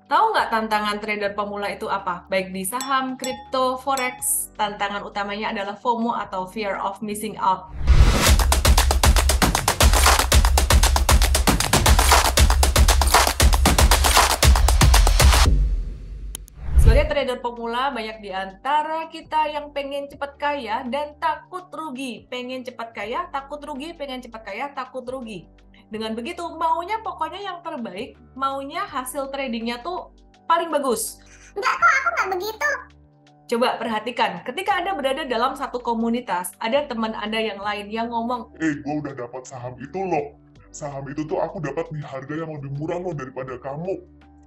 Tahu nggak tantangan trader pemula itu apa? Baik di saham, kripto, forex, tantangan utamanya adalah FOMO atau fear of missing out. Sebagai trader pemula, banyak di antara kita yang pengen cepat kaya dan takut rugi. Pengen cepat kaya, takut rugi, pengen cepat kaya, takut rugi. Dengan begitu, maunya pokoknya yang terbaik, maunya hasil tradingnya tuh paling bagus. Enggak kok, aku nggak begitu. Coba perhatikan, ketika Anda berada dalam satu komunitas, ada teman Anda yang lain yang ngomong, gue udah dapat saham itu loh. Saham itu tuh aku dapat di harga yang lebih murah loh daripada kamu.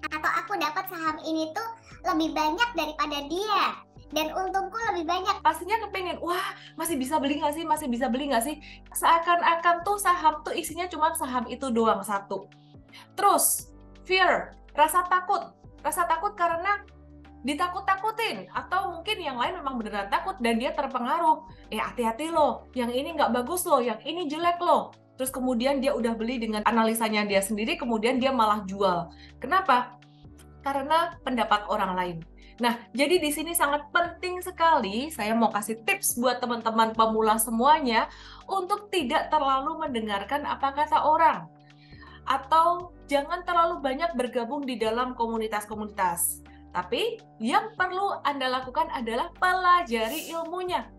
Atau aku dapat saham ini tuh lebih banyak daripada dia. Dan untungku lebih banyak. pastinya kepengen, wah masih bisa beli nggak sih, masih bisa beli nggak sih? Seakan-akan tuh saham tuh isinya cuma saham itu doang satu. Terus, fear, rasa takut karena ditakut-takutin, atau mungkin yang lain memang beneran takut dan dia terpengaruh. Hati-hati loh, yang ini nggak bagus loh, yang ini jelek loh. Terus kemudian dia udah beli dengan analisanya dia sendiri, kemudian dia malah jual. Kenapa? Karena pendapat orang lain. Nah, jadi di sini sangat penting sekali, saya mau kasih tips buat teman-teman pemula semuanya untuk tidak terlalu mendengarkan apa kata orang. Atau jangan terlalu banyak bergabung di dalam komunitas-komunitas. Tapi yang perlu Anda lakukan adalah pelajari ilmunya.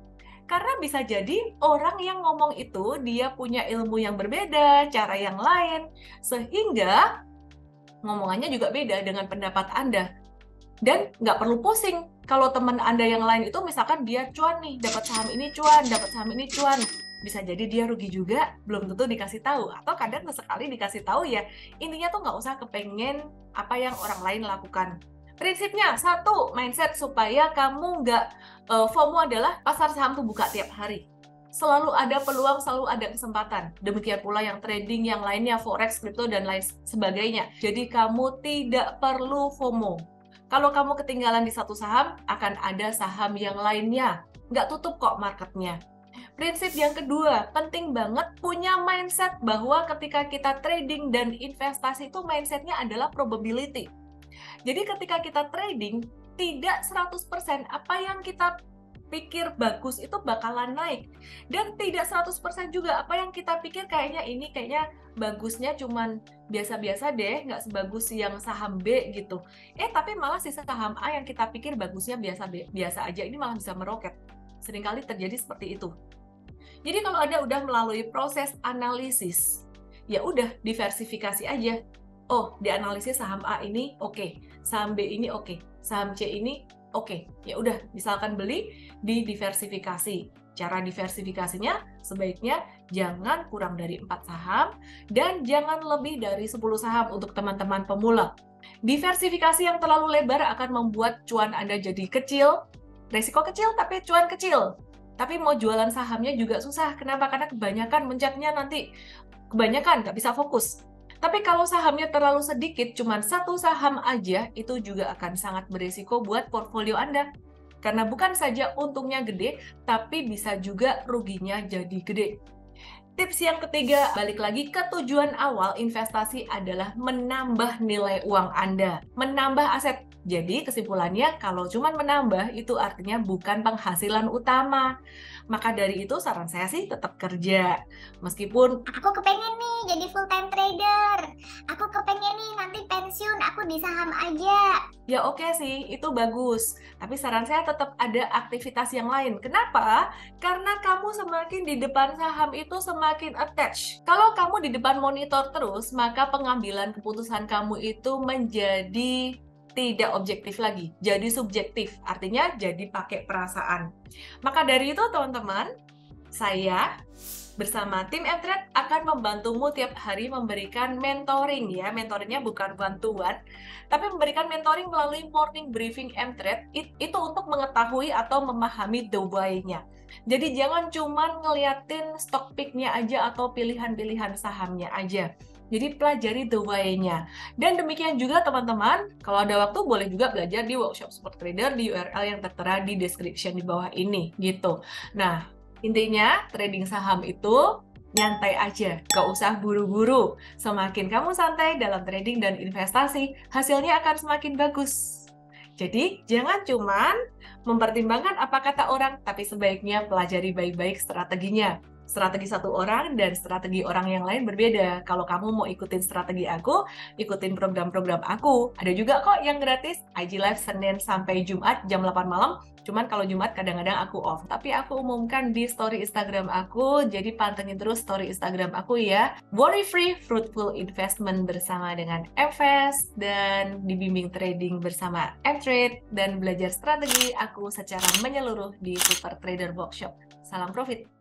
Karena bisa jadi orang yang ngomong itu dia punya ilmu yang berbeda, cara yang lain, sehingga ngomongannya juga beda dengan pendapat Anda. Dan nggak perlu pusing kalau teman Anda yang lain itu misalkan dia cuan nih, dapat saham ini cuan, dapat saham ini cuan. Bisa jadi dia rugi juga, belum tentu dikasih tahu. Atau kadang sesekali dikasih tahu ya, intinya tuh nggak usah kepengen apa yang orang lain lakukan. Prinsipnya, satu, mindset supaya kamu nggak FOMO adalah pasar saham tuh buka tiap hari. Selalu ada peluang, selalu ada kesempatan. Demikian pula yang trading, yang lainnya, forex, crypto, dan lain sebagainya. Jadi kamu tidak perlu FOMO. Kalau kamu ketinggalan di satu saham, akan ada saham yang lainnya. Nggak tutup kok marketnya. Prinsip yang kedua, penting banget punya mindset bahwa ketika kita trading dan investasi itu mindsetnya adalah probability. Jadi ketika kita trading, tidak 100% apa yang kita pikir bagus itu bakalan naik. Dan tidak 100% juga apa yang kita pikir kayaknya bagusnya cuman biasa-biasa deh, nggak sebagus yang saham B gitu. Tapi malah si saham A yang kita pikir bagusnya biasa aja, ini malah bisa meroket. Seringkali terjadi seperti itu. Jadi kalau Anda udah melalui proses analisis, ya udah diversifikasi aja. Oh, dianalisis saham A ini oke, saham B ini oke, saham C ini oke. Ya udah, misalkan beli di diversifikasi. Cara diversifikasinya sebaiknya jangan kurang dari 4 saham dan jangan lebih dari 10 saham untuk teman-teman pemula. Diversifikasi yang terlalu lebar akan membuat cuan Anda jadi kecil, resiko kecil tapi cuan kecil. Tapi mau jualan sahamnya juga susah. Kenapa? Karena kebanyakan mencetnya nanti. Kebanyakan, nggak bisa fokus. Tapi kalau sahamnya terlalu sedikit, cuma satu saham aja, itu juga akan sangat berisiko buat portfolio Anda. Karena bukan saja untungnya gede, tapi bisa juga ruginya jadi gede. Tips yang ketiga, balik lagi ke tujuan awal investasi adalah menambah nilai uang Anda, menambah aset. Jadi kesimpulannya, kalau cuma menambah, itu artinya bukan penghasilan utama. Maka dari itu saran saya sih tetap kerja. Meskipun Aku kepengen nih jadi full time trader. Aku kepengen nih nanti pensiun aku di saham aja. ya oke sih, itu bagus. Tapi saran saya tetap ada aktivitas yang lain. Kenapa? Karena kamu semakin di depan saham itu semakin attach. Kalau kamu di depan monitor terus, maka pengambilan keputusan kamu itu menjadi tidak objektif lagi, jadi subjektif. Artinya jadi pakai perasaan. Maka dari itu teman-teman, saya bersama tim Mtrade akan membantumu tiap hari memberikan mentoring ya. Mentoringnya bukan bantuan, tapi memberikan mentoring melalui morning briefing Mtrade itu untuk mengetahui atau memahami the why-nya. Jadi jangan cuma ngeliatin stock pick-nya aja atau pilihan-pilihan sahamnya aja. Jadi pelajari the why-nya. Dan demikian juga teman-teman, kalau ada waktu boleh juga belajar di workshop Super Trader di URL yang tertera di description di bawah ini gitu. Nah, intinya trading saham itu nyantai aja, gak usah buru-buru. Semakin kamu santai dalam trading dan investasi, hasilnya akan semakin bagus. Jadi, jangan cuman mempertimbangkan apa kata orang, tapi sebaiknya pelajari baik-baik strateginya. Strategi satu orang dan strategi orang yang lain berbeda. Kalau kamu mau ikutin strategi aku, ikutin program-program aku. Ada juga kok yang gratis, IG Live Senin sampai Jumat jam 8 malam. Cuman kalau Jumat kadang-kadang aku off. Tapi aku umumkan di story Instagram aku, jadi pantengin terus story Instagram aku ya. Worry Free Fruitful Investment bersama dengan MFest, dan dibimbing trading bersama M-Trade, dan belajar strategi aku secara menyeluruh di Super Trader Workshop. Salam profit!